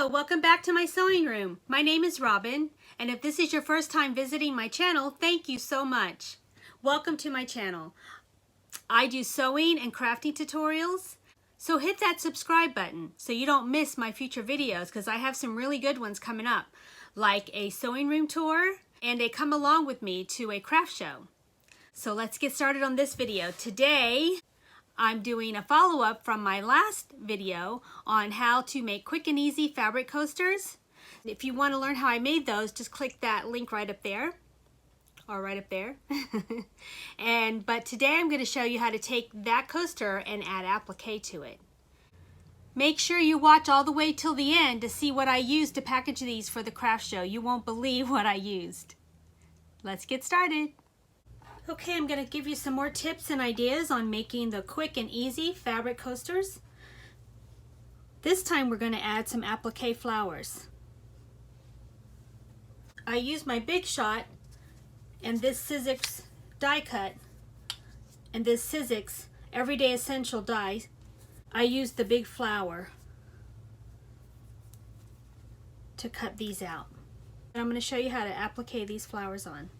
Hello, welcome back to my sewing room. My name is Robyn, and if this is your first time visiting my channel, thank you so much. Welcome to my channel. I do sewing and crafting tutorials, so hit that subscribe button so you don't miss my future videos because I have some really good ones coming up, like a sewing room tour and a come along with me to a craft show. So let's get started on this video. Today, I'm doing a follow-up from my last video on how to make quick and easy fabric coasters. If you want to learn how I made those, just click that link right up there, or right up there. But today I'm going to show you how to take that coaster and add applique to it. Make sure you watch all the way till the end to see what I used to package these for the craft show. You won't believe what I used. Let's get started. Okay, I'm going to give you some more tips and ideas on making the quick and easy fabric coasters. This time we're going to add some applique flowers. I used my Big Shot and this Sizzix die cut and this Sizzix Everyday Essential die. I used the big flower to cut these out. And I'm going to show you how to applique these flowers on.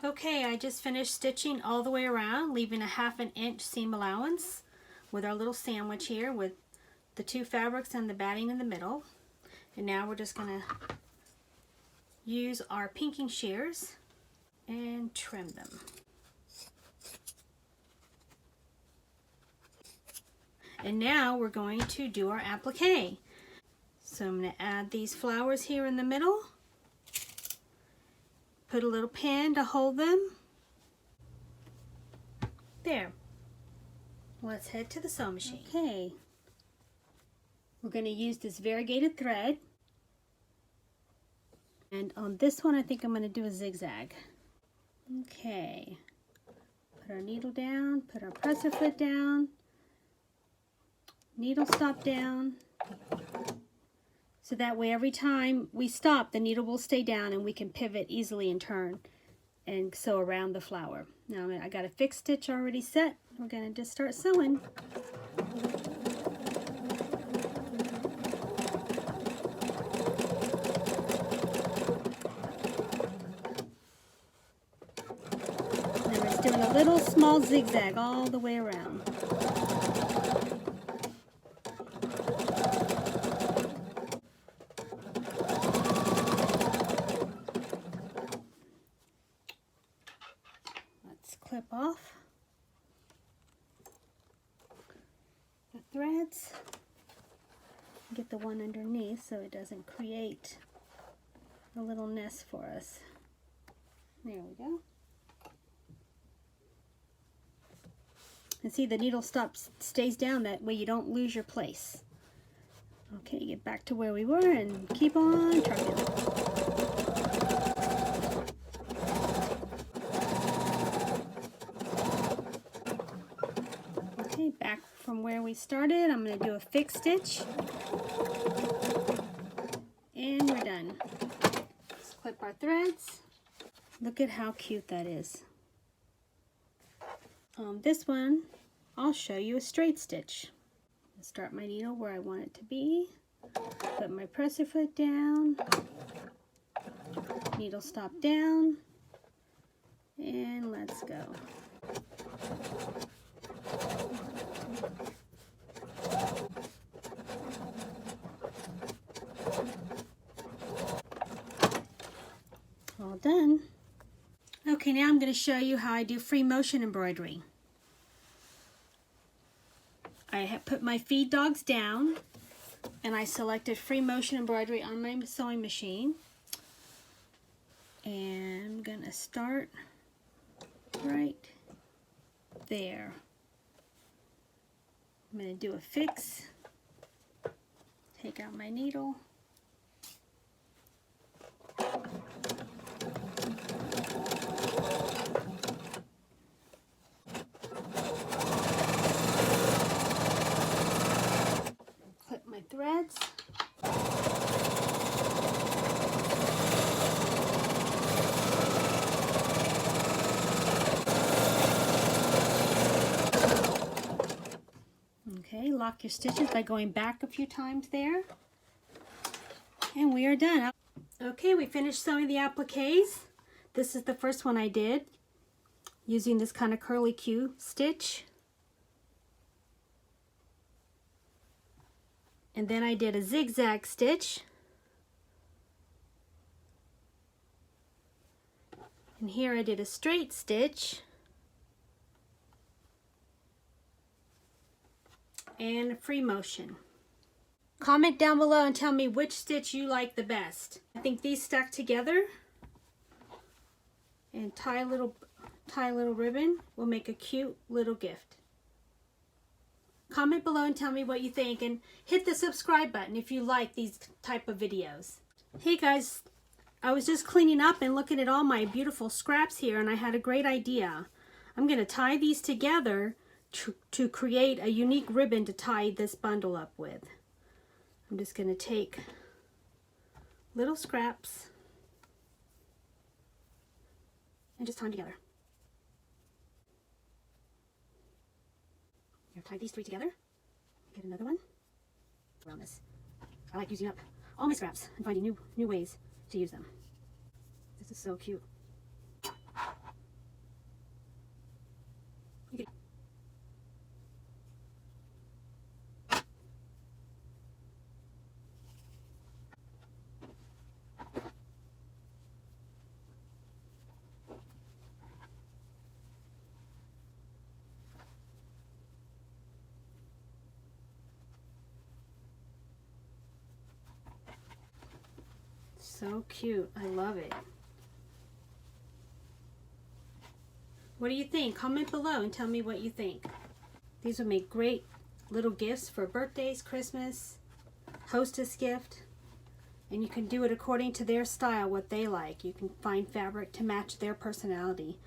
Okay, I just finished stitching all the way around, leaving a 1/2 inch seam allowance with our little sandwich here with the two fabrics and the batting in the middle. And now we're just going to use our pinking shears and trim them. And now we're going to do our applique. So I'm going to add these flowers here in the middle. Put a little pin to hold them. There. Let's head to the sewing machine. Okay. We're going to use this variegated thread. And on this one, I think I'm going to do a zigzag. Okay. Put our needle down, put our presser foot down, needle stop down. So that way every time we stop, the needle will stay down and we can pivot easily and turn and sew around the flower. Now I got a fixed stitch already set. We're going to just start sewing. Now we're just doing a little small zigzag all the way around. Clip off the threads, get the one underneath so it doesn't create a little nest for us. There we go. And see, the needle stays down, that way you don't lose your place. Okay, get back to where we were and keep on trucking. Back from where we started, I'm going to do a fixed stitch and we're done. Let's clip our threads. Look at how cute that is. On this one, I'll show you a straight stitch. I'll start my needle where I want it to be, put my presser foot down, needle stop down, and let's go. All done. Okay, now I'm going to show you how I do free motion embroidery. I have put my feed dogs down and I selected free motion embroidery on my sewing machine. And I'm going to start right there. I'm going to do a fix, take out my needle, clip my threads, okay, lock your stitches by going back a few times there. And we are done. Okay, we finished sewing the appliques. This is the first one I did using this kind of curly Q stitch. And then I did a zigzag stitch. And here I did a straight stitch. And a free motion. Comment down below and tell me which stitch you like the best. I think these stuck together. And tie a little ribbon will make a cute little gift. Comment below and tell me what you think, and hit the subscribe button if you like these type of videos. Hey guys, I was just cleaning up and looking at all my beautiful scraps here, and I had a great idea. I'm going to tie these together to create a unique ribbon to tie this bundle up with. I'm just going to take little scraps and just tie them together. Here, tie these three together. Get another one around this. I like using up all my scraps and finding new ways to use them. This is so cute. So cute. I love it. What do you think? Comment below and tell me what you think. These would make great little gifts for birthdays, Christmas, hostess gift. And you can do it according to their style, what they like. You can find fabric to match their personality.